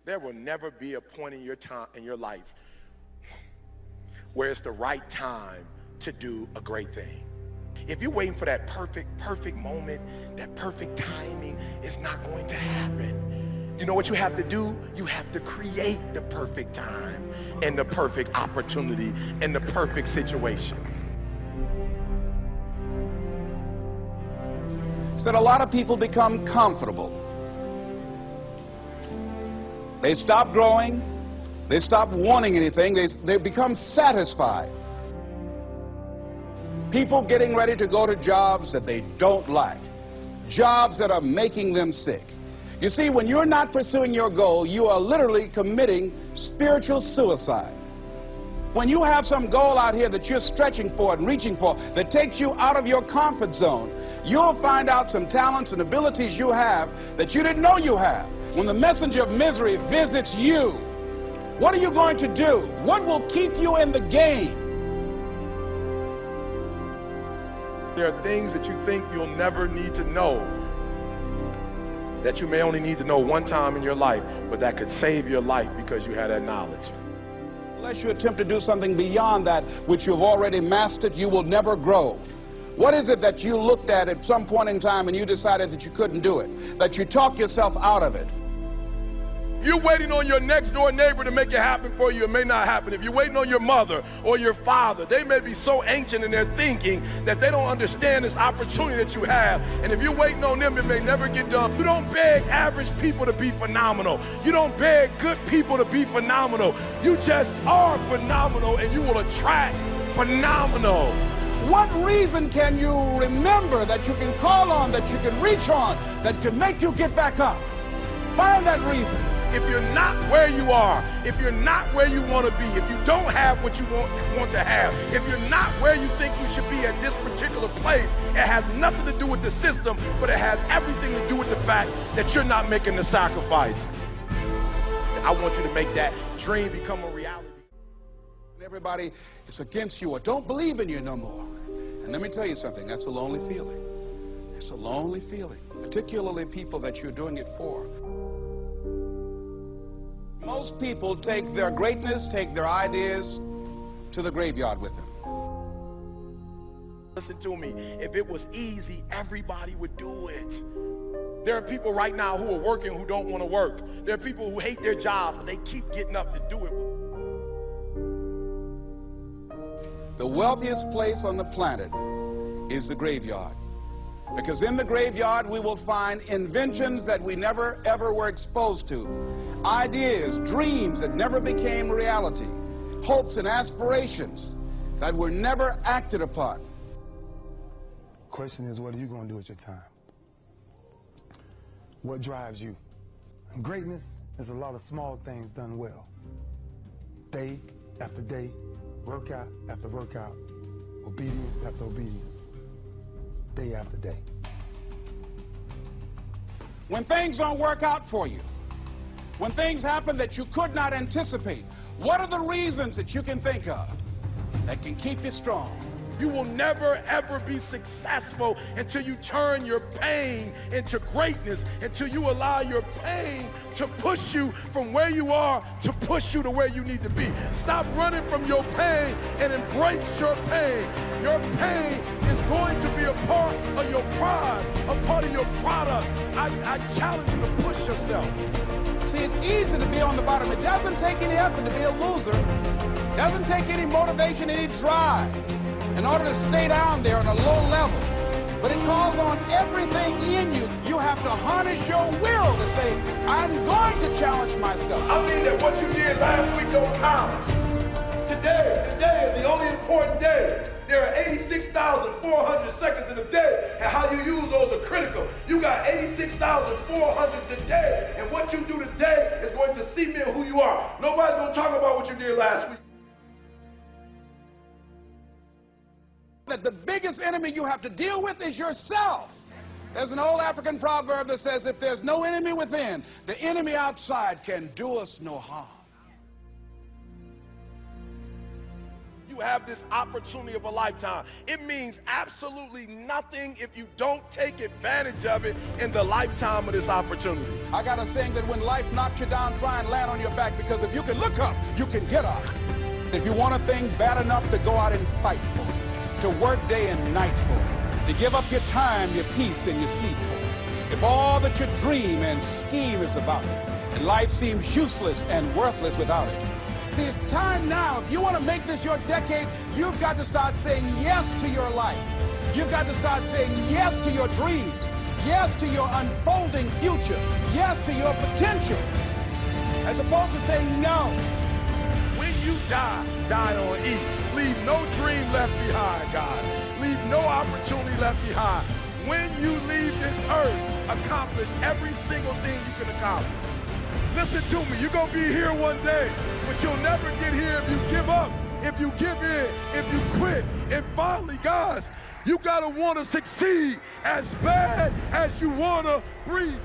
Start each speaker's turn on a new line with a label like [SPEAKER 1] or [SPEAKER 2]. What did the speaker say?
[SPEAKER 1] There will never be a point in your life where it's the right time to do a great thing. If you're waiting for that perfect moment, that perfect timing, it's not going to happen. You know what you have to do? You have to create the perfect time and the perfect opportunity and the perfect situation.
[SPEAKER 2] That a lot of people become comfortable. They stop growing. They stop wanting anything. They become satisfied. People getting ready to go to jobs that they don't like, jobs that are making them sick. You see, when you're not pursuing your goal, you are literally committing spiritual suicide. When you have some goal out here that you're stretching for and reaching for that takes you out of your comfort zone, you'll find out some talents and abilities you have that you didn't know you have. When the messenger of misery visits you, what are you going to do? What will keep you in the game?
[SPEAKER 1] There are things that you think you'll never need to know, that you may only need to know one time in your life, but that could save your life because you had that knowledge.
[SPEAKER 2] Unless you attempt to do something beyond that which you've already mastered, you will never grow. What is it that you looked at some point in time and you decided that you couldn't do it, that you talked yourself out of it?
[SPEAKER 1] If you're waiting on your next door neighbor to make it happen for you, it may not happen. If you're waiting on your mother or your father, they may be so ancient in their thinking that they don't understand this opportunity that you have. And if you're waiting on them, it may never get done. You don't beg average people to be phenomenal. You don't beg good people to be phenomenal. You just are phenomenal, and you will attract phenomenal.
[SPEAKER 2] What reason can you remember that you can call on, that you can reach on, that can make you get back up? Find that reason.
[SPEAKER 1] If you're not where you are, if you're not where you want to be, if you don't have what you want to have, if you're not where you think you should be at this particular place, it has nothing to do with the system, but it has everything to do with the fact that you're not making the sacrifice. I want you to make that dream become a reality.
[SPEAKER 2] Everybody is against you or don't believe in you no more. And let me tell you something, that's a lonely feeling. It's a lonely feeling, particularly people that you're doing it for. Most people take their greatness, take their ideas to the graveyard with them.
[SPEAKER 1] Listen to me, if it was easy, everybody would do it. There are people right now who are working who don't want to work. There are people who hate their jobs, but they keep getting up to do it.
[SPEAKER 2] The wealthiest place on the planet is the graveyard. Because in the graveyard, we will find inventions that we never, ever were exposed to. Ideas, dreams that never became reality. Hopes and aspirations that were never acted upon.
[SPEAKER 3] The question is, what are you going to do with your time? What drives you? And greatness is a lot of small things done well. Day after day, workout after workout, obedience after obedience, day after day.
[SPEAKER 2] When things don't work out for you, when things happen that you could not anticipate, what are the reasons that you can think of that can keep you strong?
[SPEAKER 1] You will never, ever be successful until you turn your pain into greatness, until you allow your pain to push you from where you are to push you to where you need to be. Stop running from your pain and embrace your pain. Your pain is going to be a part of your prize, a part of your product. I challenge you to push yourself.
[SPEAKER 2] See, it's easy to be on the bottom. It doesn't take any effort to be a loser. It doesn't take any motivation, any drive in order to stay down there on a low level. But it calls on everything in you. You have to harness your will to say, I'm going to challenge myself.
[SPEAKER 1] I mean that what you did last week don't count. Today is the only important day. There are 86,400 seconds in a day, and how you use those are critical. You got 86,400 today, and what you do today is going to cement who you are. Nobody's going to talk about what you did last week.
[SPEAKER 2] That the biggest enemy you have to deal with is yourself. There's an old African proverb that says, if there's no enemy within, the enemy outside can do us no harm.
[SPEAKER 1] You have this opportunity of a lifetime. It means absolutely nothing if you don't take advantage of it in the lifetime of this opportunity.
[SPEAKER 2] I got a saying that when life knocks you down, try and land on your back, because if you can look up, you can get up. If you want a thing bad enough to go out and fight for it, to work day and night for it, to give up your time, your peace, and your sleep for it, if all that you dream and scheme is about it, and life seems useless and worthless without it. See, it's time now. If you want to make this your decade, you've got to start saying yes to your life. You've got to start saying yes to your dreams, yes to your unfolding future, yes to your potential, as opposed to saying no.
[SPEAKER 1] When you die, die on E. Leave no dream left behind, guys. Leave no opportunity left behind. When you leave this earth, accomplish every single thing you can accomplish. Listen to me, you're gonna be here one day, but you'll never get here if you give up, if you give in, if you quit. And finally, guys, you gotta wanna succeed as bad as you wanna breathe.